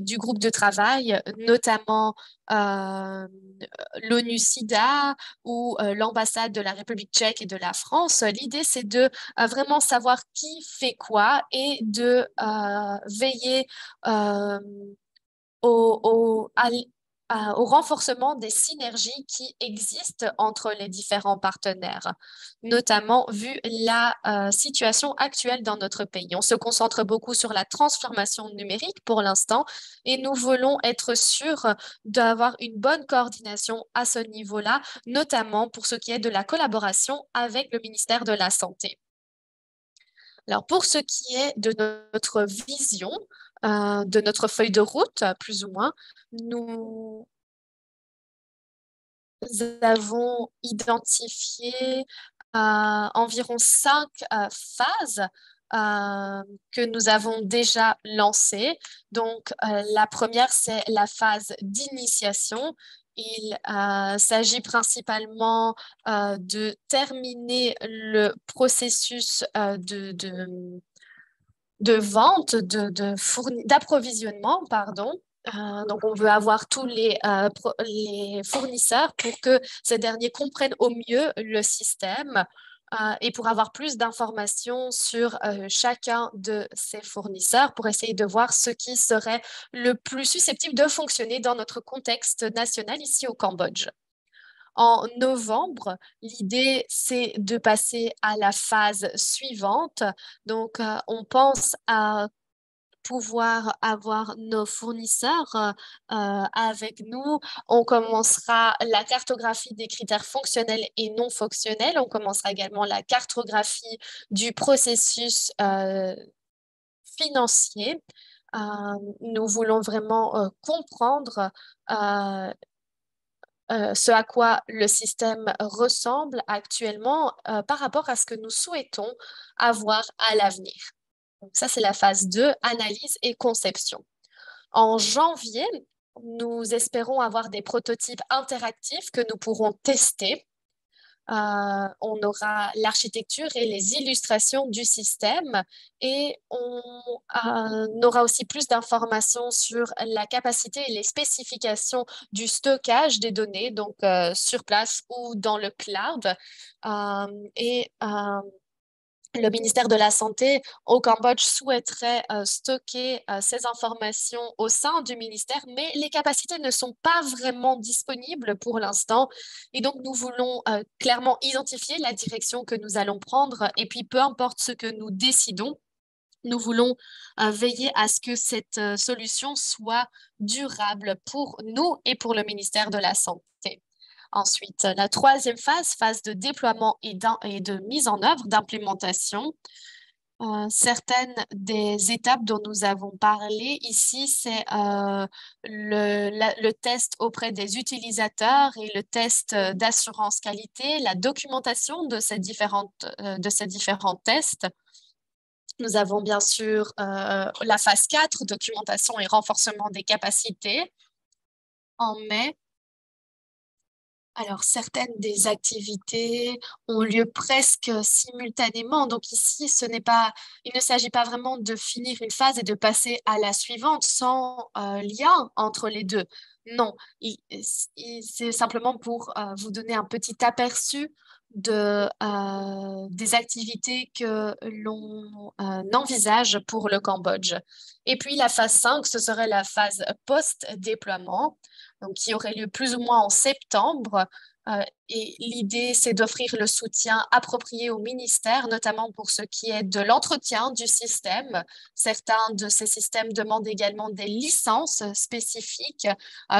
Speaker 1: du groupe de travail, notamment l'ONU-SIDA ou l'ambassade de la République tchèque et de la France. L'idée, c'est de vraiment savoir qui fait quoi et de veiller à au renforcement des synergies qui existent entre les différents partenaires, notamment vu la situation actuelle dans notre pays. On se concentre beaucoup sur la transformation numérique pour l'instant et nous voulons être sûrs d'avoir une bonne coordination à ce niveau-là, notamment pour ce qui est de la collaboration avec le ministère de la Santé. Alors, pour ce qui est de notre vision, de notre feuille de route, plus ou moins, nous avons identifié environ 5 phases que nous avons déjà lancées. Donc, la première, c'est la phase d'initiation. Il s'agit principalement de terminer le processus de vente, d'approvisionnement, pardon. Donc, on veut avoir tous les fournisseurs pour que ces derniers comprennent au mieux le système et pour avoir plus d'informations sur chacun de ces fournisseurs pour essayer de voir ce qui serait le plus susceptible de fonctionner dans notre contexte national ici au Cambodge. En novembre, l'idée, c'est de passer à la phase suivante. Donc, on pense à pouvoir avoir nos fournisseurs avec nous. On commencera la cartographie des critères fonctionnels et non fonctionnels. On commencera également la cartographie du processus financier. Nous voulons vraiment comprendre ce à quoi le système ressemble actuellement par rapport à ce que nous souhaitons avoir à l'avenir. Donc ça, c'est la phase 2, analyse et conception. En janvier, nous espérons avoir des prototypes interactifs que nous pourrons tester. On aura l'architecture et les illustrations du système et on aura aussi plus d'informations sur la capacité et les spécifications du stockage des données, donc sur place ou dans le cloud. Et le ministère de la Santé au Cambodge souhaiterait stocker ces informations au sein du ministère, mais les capacités ne sont pas vraiment disponibles pour l'instant. Et donc, nous voulons clairement identifier la direction que nous allons prendre. Et puis, peu importe ce que nous décidons, nous voulons veiller à ce que cette solution soit durable pour nous et pour le ministère de la Santé. Ensuite, la troisième phase, phase de déploiement et de mise en œuvre, d'implémentation. Certaines des étapes dont nous avons parlé ici, c'est le test auprès des utilisateurs et le test d'assurance qualité, la documentation de ces différents tests. Nous avons bien sûr la phase 4, documentation et renforcement des capacités. En mai, alors, certaines des activités ont lieu presque simultanément. Donc ici, il ne s'agit pas vraiment de finir une phase et de passer à la suivante sans lien entre les deux. Non, c'est simplement pour vous donner un petit aperçu des activités que l'on envisage pour le Cambodge. Et puis la phase 5, ce serait la phase post-déploiement, donc qui aurait lieu plus ou moins en septembre. Et l'idée, c'est d'offrir le soutien approprié au ministère, notamment pour ce qui est de l'entretien du système. Certains de ces systèmes demandent également des licences spécifiques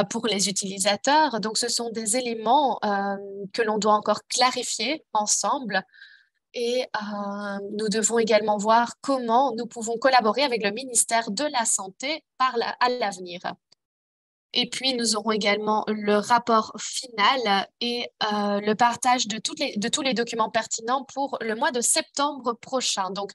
Speaker 1: pour les utilisateurs. Donc, ce sont des éléments que l'on doit encore clarifier ensemble. Et nous devons également voir comment nous pouvons collaborer avec le ministère de la Santé à l'avenir. Et puis, nous aurons également le rapport final et le partage de tous les documents pertinents pour le mois de septembre prochain. Donc,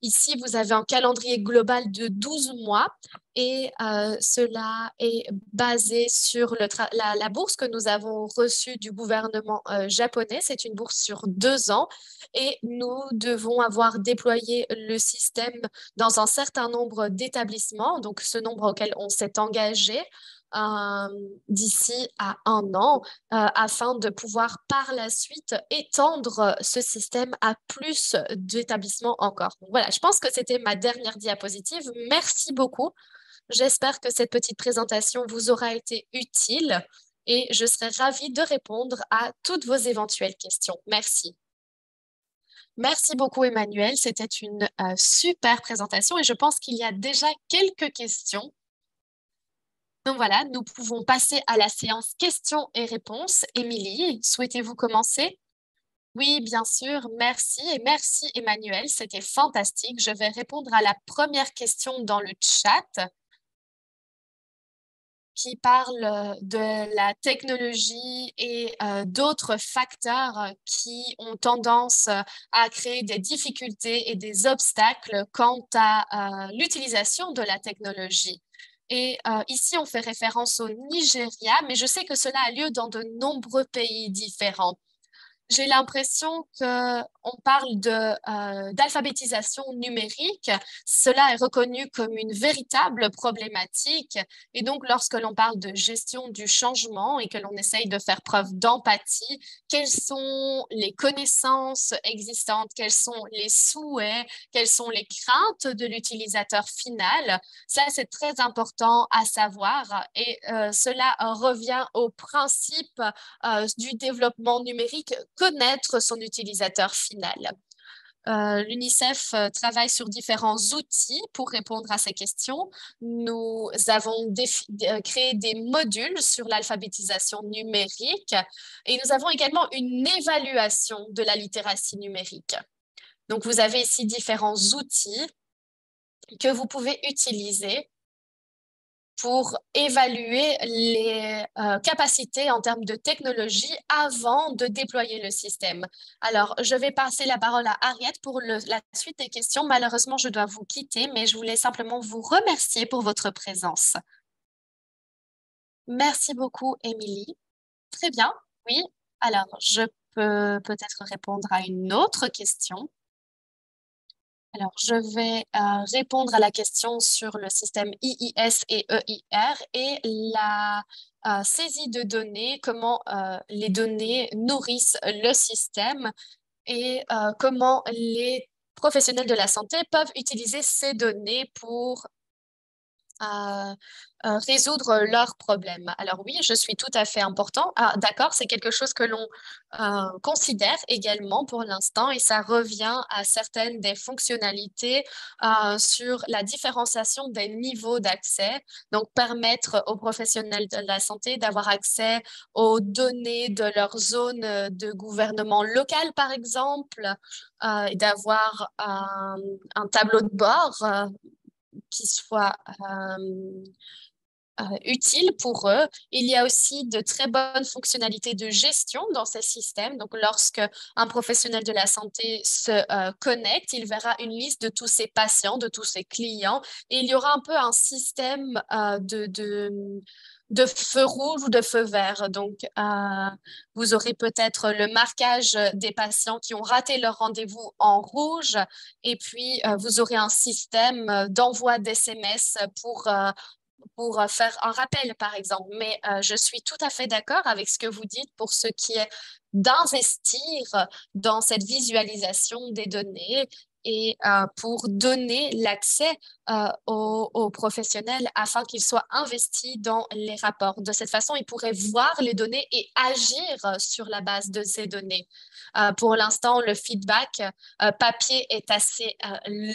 Speaker 1: ici, vous avez un calendrier global de 12 mois et cela est basé sur la bourse que nous avons reçue du gouvernement japonais. C'est une bourse sur 2 ans et nous devons avoir déployé le système dans un certain nombre d'établissements, donc ce nombre auquel on s'est engagé d'ici à 1 an afin de pouvoir par la suite étendre ce système à plus d'établissements encore. Donc, voilà, je pense que c'était ma dernière diapositive. Merci beaucoup. J'espère que cette petite présentation vous aura été utile et je serai ravie de répondre à toutes vos éventuelles questions. Merci. Merci beaucoup, Emmanuel. C'était une super présentation et je pense qu'il y a déjà quelques questions. Donc voilà, nous pouvons passer à la séance questions et réponses. Émilie, souhaitez-vous commencer? Oui, bien sûr. Merci et merci, Emmanuel. C'était fantastique. Je vais répondre à la première question dans le chat qui parle de la technologie et d'autres facteurs qui ont tendance à créer des difficultés et des obstacles quant à l'utilisation de la technologie. Et ici, on fait référence au Nigeria, mais je sais que cela a lieu dans de nombreux pays différents. J'ai l'impression qu'on parle d'alphabétisation numérique. Cela est reconnu comme une véritable problématique. Et donc, lorsque l'on parle de gestion du changement et que l'on essaye de faire preuve d'empathie, quelles sont les connaissances existantes, quels sont les souhaits, quelles sont les craintes de l'utilisateur final? Ça, c'est très important à savoir. Et cela revient au principe du développement numérique, connaître son utilisateur final. L'UNICEF travaille sur différents outils pour répondre à ces questions. Nous avons créé des modules sur l'alphabétisation numérique et nous avons également une évaluation de la littératie numérique. Donc, vous avez ici différents outils que vous pouvez utiliser pour évaluer les capacités en termes de technologie avant de déployer le système. Alors, je vais passer la parole à Harriet pour la suite des questions. Malheureusement, je dois vous quitter, mais je voulais simplement vous remercier pour votre présence. Merci beaucoup, Émilie. Très bien, oui. Alors, je peux peut-être répondre à une autre question. Alors, je vais répondre à la question sur le système IIS et EIR et la saisie de données, comment les données nourrissent le système et comment les professionnels de la santé peuvent utiliser ces données pour à résoudre leurs problèmes. Alors oui, je suis tout à fait important. Ah, d'accord, c'est quelque chose que l'on considère également pour l'instant et ça revient à certaines des fonctionnalités sur la différenciation des niveaux d'accès. Donc, permettre aux professionnels de la santé d'avoir accès aux données de leur zone de gouvernement local, par exemple, et d'avoir un tableau de bord qui soit utile pour eux. Il y a aussi de très bonnes fonctionnalités de gestion dans ces systèmes. Donc, lorsque un professionnel de la santé se connecte, il verra une liste de tous ses patients, de tous ses clients, et il y aura un peu un système de feu rouge ou de feu vert. Donc, vous aurez peut-être le marquage des patients qui ont raté leur rendez-vous en rouge, et puis vous aurez un système d'envoi d'SMS pour faire un rappel, par exemple. Mais je suis tout à fait d'accord avec ce que vous dites pour ce qui est d'investir dans cette visualisation des données et pour donner l'accès aux professionnels afin qu'ils soient investis dans les rapports. De cette façon, ils pourraient voir les données et agir sur la base de ces données. Pour l'instant, le feedback papier est assez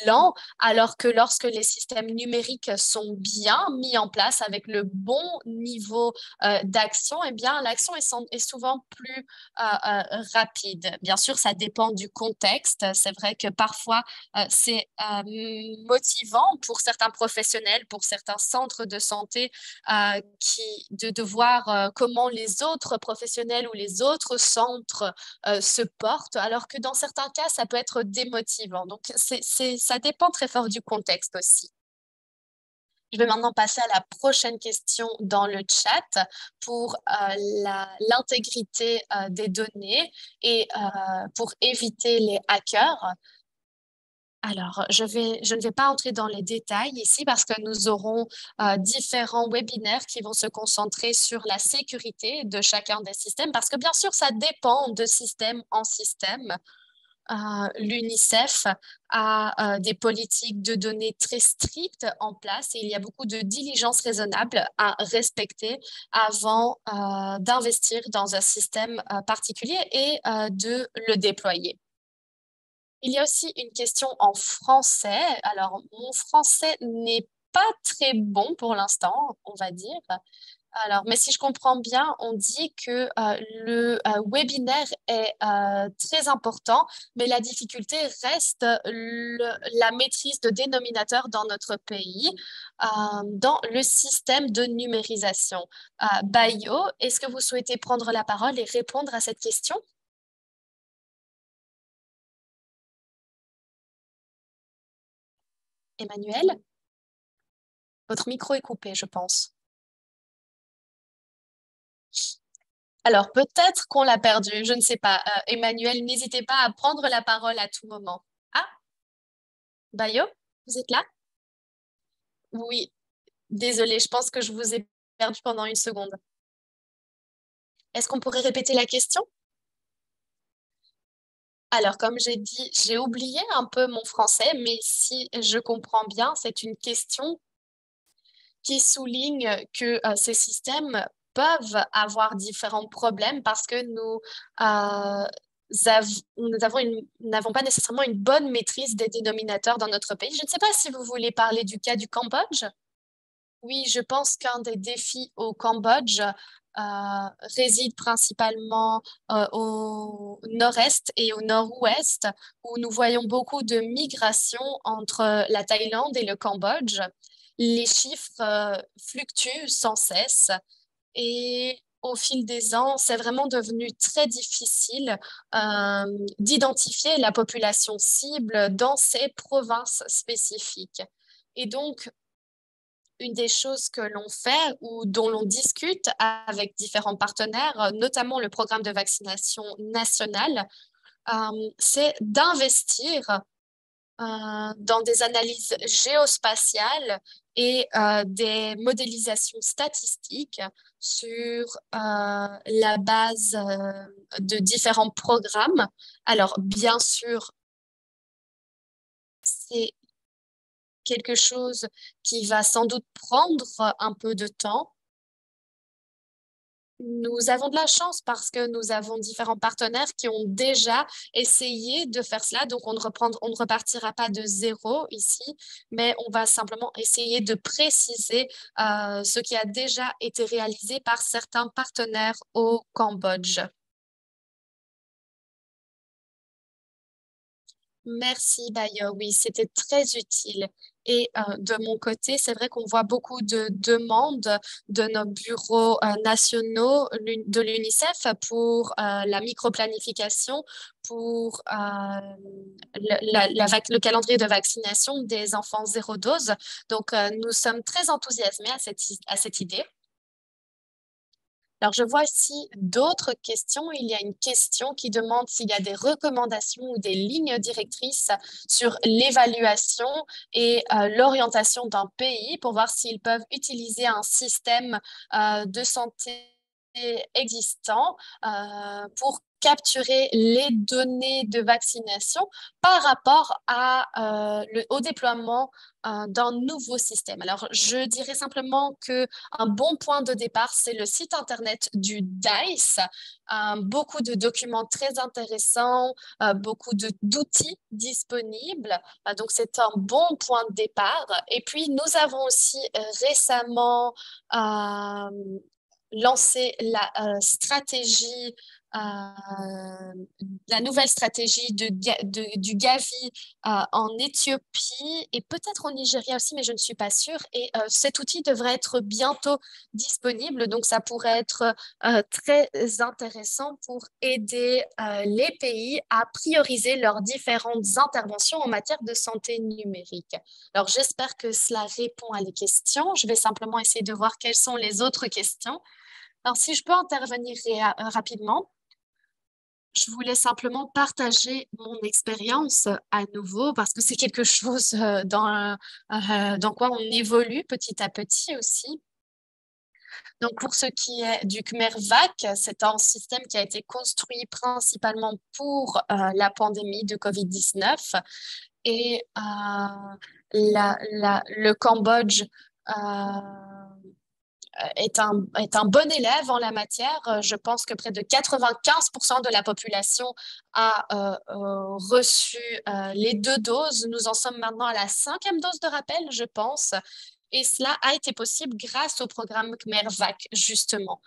Speaker 1: lent, alors que lorsque les systèmes numériques sont bien mis en place avec le bon niveau d'action, eh bien, l'action est souvent plus rapide. Bien sûr, ça dépend du contexte. C'est vrai que parfois, c'est motivant pour certains professionnels, pour certains centres de santé, de voir comment les autres professionnels ou les autres centres se portent, alors que dans certains cas, ça peut être démotivant. Donc, ça dépend très fort du contexte aussi. Je vais maintenant passer à la prochaine question dans le chat pour l'intégrité des données et pour éviter les hackers. Alors, je ne vais pas entrer dans les détails ici parce que nous aurons différents webinaires qui vont se concentrer sur la sécurité de chacun des systèmes parce que bien sûr, ça dépend de système en système. l'UNICEF a des politiques de données très strictes en place et il y a beaucoup de diligences raisonnables à respecter avant d'investir dans un système particulier et de le déployer. Il y a aussi une question en français. Alors, mon français n'est pas très bon pour l'instant, on va dire. Alors, mais si je comprends bien, on dit que le webinaire est très important, mais la difficulté reste la maîtrise de dénominateurs dans notre pays, dans le système de numérisation. Bayo, est-ce que vous souhaitez prendre la parole et répondre à cette question? Emmanuel, votre micro est coupé, je pense. Alors, peut-être qu'on l'a perdu, je ne sais pas. Emmanuel, n'hésitez pas à prendre la parole à tout moment. Ah, Bayo, vous êtes là? Oui, désolée, je pense que je vous ai perdu pendant une seconde. Est-ce qu'on pourrait répéter la question? Alors, comme j'ai dit, j'ai oublié un peu mon français, mais si je comprends bien, c'est une question qui souligne que ces systèmes peuvent avoir différents problèmes parce que nous n'avons pas nécessairement une bonne maîtrise des dénominateurs dans notre pays. Je ne sais pas si vous voulez parler du cas du Cambodge. Oui, je pense qu'un des défis au Cambodge réside principalement au nord-est et au nord-ouest, où nous voyons beaucoup de migration entre la Thaïlande et le Cambodge. Les chiffres fluctuent sans cesse et au fil des ans, c'est vraiment devenu très difficile d'identifier la population cible dans ces provinces spécifiques. Et donc, une des choses que l'on fait ou dont l'on discute avec différents partenaires, notamment le programme de vaccination national, c'est d'investir dans des analyses géospatiales et des modélisations statistiques sur la base de différents programmes. Alors, bien sûr, c'est quelque chose qui va sans doute prendre un peu de temps. Nous avons de la chance parce que nous avons différents partenaires qui ont déjà essayé de faire cela. Donc, on ne repartira pas de zéro ici, mais on va simplement essayer de préciser ce qui a déjà été réalisé par certains partenaires au Cambodge. Merci, Bayo. Oui, c'était très utile. Et de mon côté, c'est vrai qu'on voit beaucoup de demandes de nos bureaux nationaux de l'UNICEF pour la microplanification, pour le calendrier de vaccination des enfants zéro dose. Donc, nous sommes très enthousiasmés à cette idée. Alors, je vois ici d'autres questions. Il y a une question qui demande s'il y a des recommandations ou des lignes directrices sur l'évaluation et l'orientation d'un pays pour voir s'ils peuvent utiliser un système de santé existant pour capturer les données de vaccination par rapport au déploiement d'un nouveau système. Alors, je dirais simplement que un bon point de départ, c'est le site internet du DICE. Beaucoup de documents très intéressants, beaucoup d'outils disponibles. Donc, c'est un bon point de départ. Et puis, nous avons aussi récemment lancé stratégie la nouvelle stratégie du Gavi en Éthiopie et peut-être au Nigeria aussi, mais je ne suis pas sûre. Et cet outil devrait être bientôt disponible, donc ça pourrait être très intéressant pour aider les pays à prioriser leurs différentes interventions en matière de santé numérique. Alors j'espère que cela répond à les questions. Je vais simplement essayer de voir quelles sont les autres questions. Alors, si je peux intervenir rapidement, je voulais simplement partager mon expérience à nouveau parce que c'est quelque chose dans quoi on évolue petit à petit aussi. Donc, pour ce qui est du Khmer VAC, c'est un système qui a été construit principalement pour la pandémie de COVID-19 et le Cambodge est un bon élève en la matière. Je pense que près de 95% de la population a reçu les 2 doses. Nous en sommes maintenant à la 5e dose de rappel, je pense. Et cela a été possible grâce au programme Khmer VAC, justement.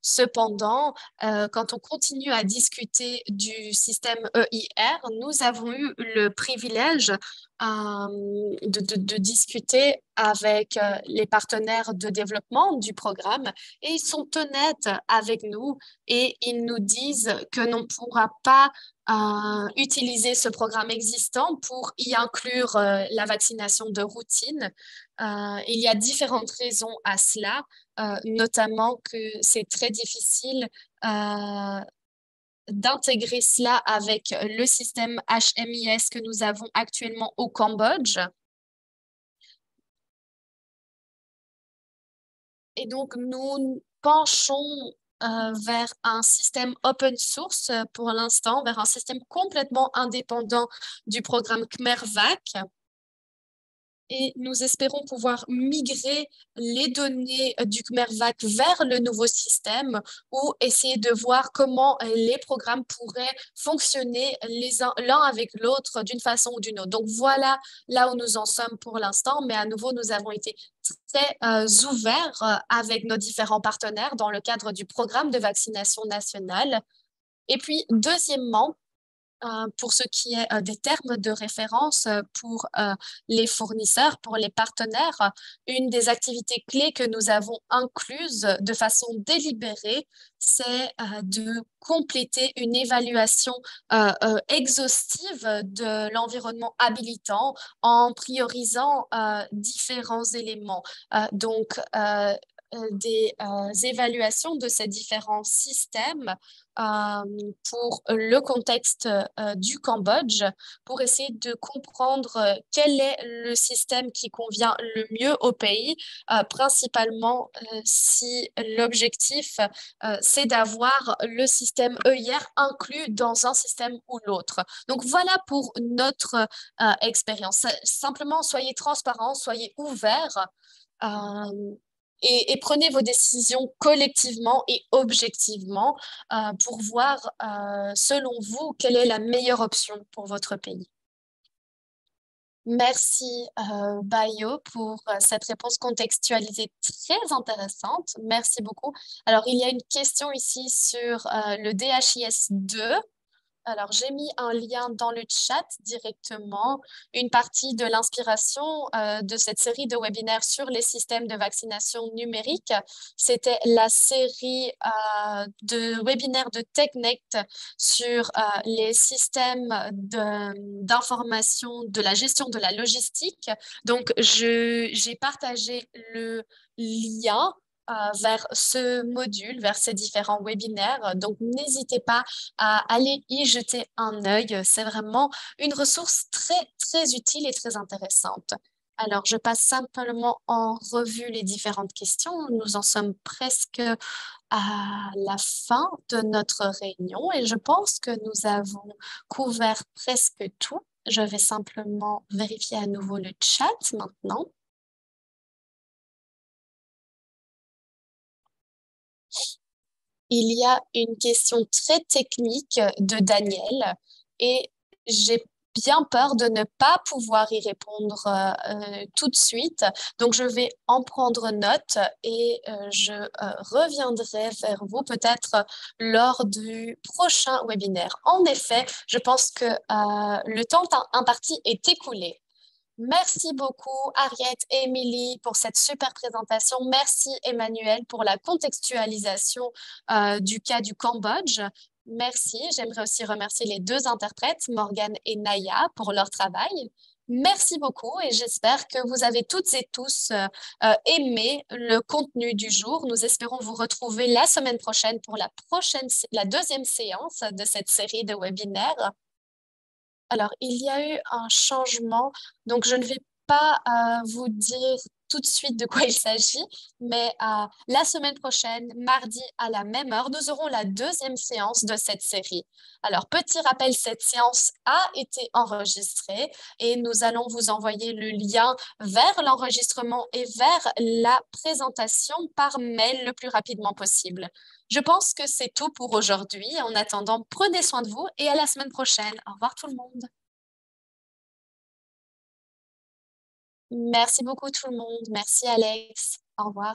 Speaker 1: Cependant, quand on continue à discuter du système EIR, nous avons eu le privilège de discuter avec les partenaires de développement du programme et ils sont honnêtes avec nous et ils nous disent que l'on ne pourra pas utiliser ce programme existant pour y inclure la vaccination de routine. Il y a différentes raisons à cela, notamment que c'est très difficile d'intégrer cela avec le système HMIS que nous avons actuellement au Cambodge. Et donc, nous penchons vers un système open source pour l'instant, vers un système complètement indépendant du programme Khmer VAC. Et nous espérons pouvoir migrer les données du Khmer VAC vers le nouveau système ou essayer de voir comment les programmes pourraient fonctionner l'un avec l'autre d'une façon ou d'une autre. Donc voilà là où nous en sommes pour l'instant, mais à nouveau, nous avons été très ouverts avec nos différents partenaires dans le cadre du programme de vaccination nationale. Et puis, deuxièmement, pour ce qui est des termes de référence pour les fournisseurs, pour les partenaires, une des activités clés que nous avons incluses de façon délibérée, c'est de compléter une évaluation exhaustive de l'environnement habilitant en priorisant différents éléments. Donc, des évaluations de ces différents systèmes pour le contexte du Cambodge, pour essayer de comprendre quel est le système qui convient le mieux au pays, principalement si l'objectif c'est d'avoir le système EIR inclus dans un système ou l'autre. Donc voilà pour notre expérience. Simplement, soyez transparents, soyez ouverts. Euh, et prenez vos décisions collectivement et objectivement pour voir, selon vous, quelle est la meilleure option pour votre pays. Merci, Bayo, pour cette réponse contextualisée très intéressante. Merci beaucoup. Alors, il y a une question ici sur le DHIS2. Alors, j'ai mis un lien dans le chat directement. Une partie de l'inspiration de cette série de webinaires sur les systèmes de vaccination numérique, c'était la série de webinaires de TechNect sur les systèmes d'information de la gestion de la logistique. Donc, j'ai partagé le lien vers ce module, vers ces différents webinaires. Donc, n'hésitez pas à aller y jeter un œil. C'est vraiment une ressource très, très utile et très intéressante. Alors, je passe simplement en revue les différentes questions. Nous en sommes presque à la fin de notre réunion et je pense que nous avons couvert presque tout. Je vais simplement vérifier à nouveau le chat maintenant. Il y a une question très technique de Daniel et j'ai bien peur de ne pas pouvoir y répondre tout de suite. Donc, je vais en prendre note et je reviendrai vers vous peut-être lors du prochain webinaire. En effet, je pense que le temps imparti est écoulé. Merci beaucoup, Ariette et Émilie, pour cette super présentation. Merci, Emmanuel, pour la contextualisation du cas du Cambodge. Merci. J'aimerais aussi remercier les 2 interprètes, Morgane et Naya, pour leur travail. Merci beaucoup et j'espère que vous avez toutes et tous aimé le contenu du jour. Nous espérons vous retrouver la semaine prochaine pour la deuxième séance de cette série de webinaires. Alors, il y a eu un changement, donc je ne vais pas vous dire tout de suite de quoi il s'agit, mais la semaine prochaine, mardi à la même heure, nous aurons la deuxième séance de cette série. Alors, petit rappel, cette séance a été enregistrée et nous allons vous envoyer le lien vers l'enregistrement et vers la présentation par mail le plus rapidement possible. Je pense que c'est tout pour aujourd'hui. En attendant, prenez soin de vous et à la semaine prochaine. Au revoir tout le monde. Merci beaucoup tout le monde. Merci Alex. Au revoir.